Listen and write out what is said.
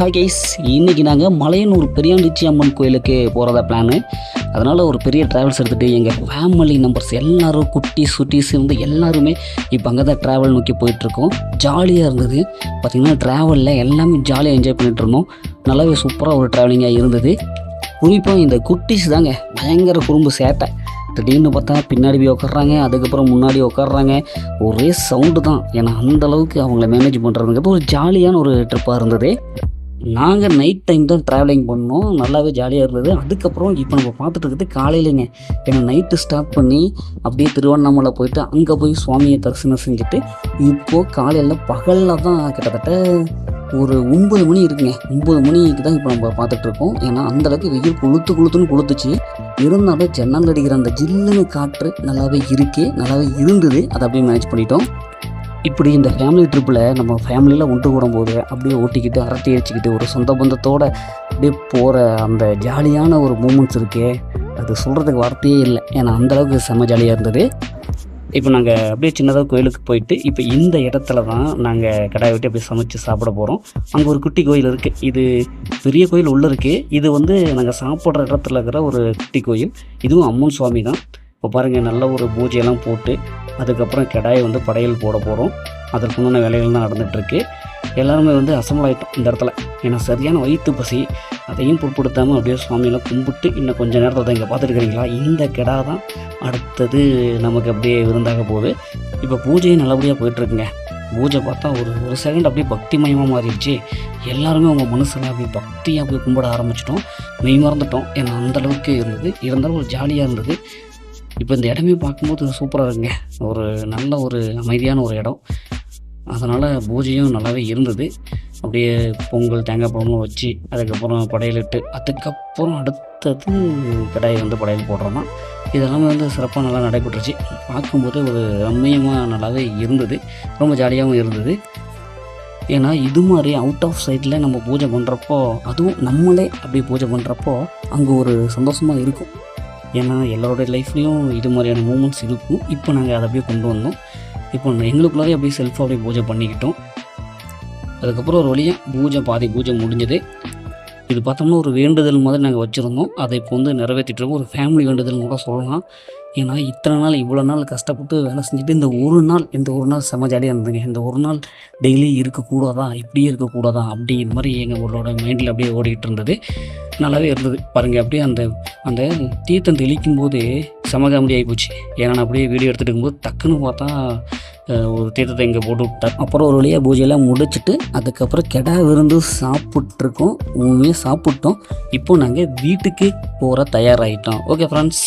Hi guys, இன்றைக்கி நாங்கள் மலையனூர் பெரியாண்டிச்சி அம்மன் கோயிலுக்கு போகிறதா பிளானு. அதனால் ஒரு பெரிய ட்ராவல்ஸ் எடுத்துகிட்டு எங்கள் ஃபேமிலி நம்பர்ஸ் எல்லோரும் குட்டி சுட்டீஸ் இருந்து எல்லாருமே இப்போ அங்கே தான் ட்ராவல் நோக்கி போயிட்டுருக்கோம். ஜாலியாக இருந்தது. பார்த்திங்கன்னா ட்ராவலில் எல்லாமே ஜாலியாக என்ஜாய் பண்ணிகிட்டு இருந்தோம். நல்லாவே சூப்பராக ஒரு ட்ராவலிங்காக இருந்தது. குறிப்பாக இந்த குட்டீஸ் தாங்க பயங்கர குறும்பு சேட்டை. திடீர்னு பார்த்தா பின்னாடி போய் உட்காடுறாங்க, அதுக்கப்புறம் முன்னாடி உட்காடுறாங்க. ஒரே சவுண்டு தான். ஏன்னா அந்தளவுக்கு அவங்கள மேனேஜ் பண்ணுறதுங்கிறது ஒரு ஜாலியான ஒரு ட்ரிப்பாக இருந்தது. நாங்கள் நைட் டைம் தான் ட்ராவலிங் பண்ணோம். நல்லாவே ஜாலியாக இருந்தது. அதுக்கப்புறம் இப்போ நம்ம பார்த்துட்டு இருக்கிறது காலையிலேங்க. ஏன்னா நைட்டு ஸ்டார்ட் பண்ணி அப்படியே திருவண்ணாமலை போயிட்டு அங்கே போய் சுவாமியை தரிசனம் செஞ்சுட்டு இப்போது காலையில் பகலில் தான் கிட்டத்தட்ட ஒரு 9 மணி இருக்குங்க. 9 மணிக்கு தான் இப்போ நம்ம பார்த்துட்ருக்கோம். ஏன்னா அந்தளவுக்கு வெயில் கொளுத்துன்னு கொளுத்துச்சு. இருந்தாலும் ஜன்னல் அடிக்கிற அந்த ஜில்லுன்னு காற்று நல்லாவே நல்லாவே இருந்தது. அதை அப்படியே மேனேஜ் பண்ணிட்டோம். இப்படி இந்த ஃபேமிலி ட்ரிப்பில் நம்ம ஃபேமிலியில் ஒன்று கூடும்போது அப்படியே ஓட்டிக்கிட்டு அரட்டை அடிச்சுக்கிட்டு ஒரு சொந்த பந்தத்தோடு அப்படியே போகிற அந்த ஜாலியான ஒரு மூமெண்ட்ஸ் இருக்கே, அது சொல்கிறதுக்கு வார்த்தையே இல்லை. ஏன்னா அந்தளவுக்கு செம்ம ஜாலியாக இருந்தது. இப்போ நாங்கள் அப்படியே சின்னதாக கோயிலுக்கு போயிட்டு இப்போ இந்த இடத்துல தான் நாங்கள் கடாயை விட்டு அப்படியே சமைச்சு சாப்பிட போகிறோம். அங்கே ஒரு குட்டி கோயில் இருக்குது. இது பெரிய கோயில் உள்ளே இருக்குது. இது நாங்கள் சாப்பிட்ற இடத்துல இருக்கிற ஒரு குட்டி கோயில். இதுவும் அம்மன் சுவாமி தான். இப்போ பாருங்கள், நல்ல ஒரு பூஜையெல்லாம் போட்டு அதுக்கப்புறம் கடாயை படையல் போட போகிறோம். அதற்குண்டான வேலைகள் தான் நடந்துகிட்ருக்கு. எல்லாருமே அசம்பிள் ஆகிட்டோம் இந்த இடத்துல. ஏன்னா சரியான வயிற்று பசி. அதையும் பொருட்படுத்தாமல் அப்படியே சுவாமியெல்லாம் கும்பிட்டு இன்னும் கொஞ்சம் நேரத்தில் தான் இங்கே பார்த்துருக்கிறீங்களா, இந்த கெடா தான் அடுத்தது நமக்கு அப்படியே விருந்தாக போகுது. இப்போ பூஜையும் நல்லபடியாக போயிட்டுருக்குங்க. பூஜை பார்த்தா ஒரு செகண்ட் அப்படியே பக்திமயமாக மாறிடுச்சு. எல்லாருமே அவங்க மனசில் அப்படியே பக்தியாக போய் கும்பிட ஆரம்பிச்சிட்டோம். மெய் மறந்துட்டோம். ஏன்னா அந்தளவுக்கு இருந்தது. இருந்தாலும் ஒரு ஜாலியாக இருந்தது. இப்போ இந்த இடமே பார்க்கும்போது சூப்பராக இருக்குங்க. ஒரு நல்ல ஒரு அமைதியான ஒரு இடம். அதனால் பூஜையும் நல்லாவே இருந்தது. அப்படியே பொங்கல் தேங்காய் பழம்லாம் வச்சு அதுக்கப்புறம் படையலிட்டு அதுக்கப்புறம் அடுத்தது கடாயை படையல் போடுறோம். இதெல்லாமே சிறப்பாக நல்லா நடைபெற்றுச்சு. பார்க்கும்போது ஒரு ரம்மியமாக நல்லாவே இருந்தது. ரொம்ப ஜாலியாகவும் இருந்தது. ஏன்னா இது மாதிரி அவுட் ஆஃப் சைட்டில் நம்ம பூஜை பண்ணுறப்போ, அதுவும் நம்மளே அப்படி பூஜை பண்ணுறப்போ அங்கே ஒரு சந்தோஷமாக இருக்கும். ஏன்னா எல்லோருடைய லைஃப்லேயும் இது மாதிரியான மூமெண்ட்ஸ் இருக்கும். இப்போ நாங்கள் அதை அப்படியே கொண்டு வந்தோம். இப்போ எங்களுக்குள்ளாரே அப்படியே செல்ஃபாக அப்படியே பூஜை பண்ணிக்கிட்டோம். அதுக்கப்புறம் ஒரு வழியாக பாதி பூஜை முடிஞ்சது. இது பார்த்தோம்னா ஒரு வேண்டுதல் மாதிரி நாங்கள் வச்சுருந்தோம். அதை இப்போ நிறைவேற்றிட்டு இருக்கோம். ஒரு ஃபேமிலி வேண்டுதல்னு கூட சொல்லலாம். ஏன்னா இத்தனை நாள் இவ்வளோ நாள் கஷ்டப்பட்டு வேலை செஞ்சுட்டு இந்த ஒரு நாள் செம ஜாலியாக இருந்ததுங்க. இந்த ஒரு நாள் டெய்லி இருக்கக்கூடாதா, இப்படியே இருக்கக்கூடாதா அப்படிங்கிற மாதிரி எங்களோட மைண்டில் அப்படியே ஓடிக்கிட்டு இருந்தது. நல்லாவே இருந்தது. பாருங்கள், அப்படியே அந்த தீர்த்தம் தெளிக்கும் போது செம காமெடி ஆகி போச்சு. ஏன்னா நான் அப்படியே வீடியோ எடுத்துகிட்டு இருக்கும்போது டக்குன்னு பார்த்தா ஒரு தீர்த்தத்தை இங்கே போட்டு விட்டார். அப்புறம் ஒரு வழியாக பூஜையெல்லாம் முடிச்சுட்டு அதுக்கப்புறம் கெடா விருந்து சாப்பிட்ருக்கோம். உண்மையாக சாப்பிட்டோம். இப்போ நாங்கள் வீட்டுக்கு போகிற தயாராகிட்டோம். Okay friends.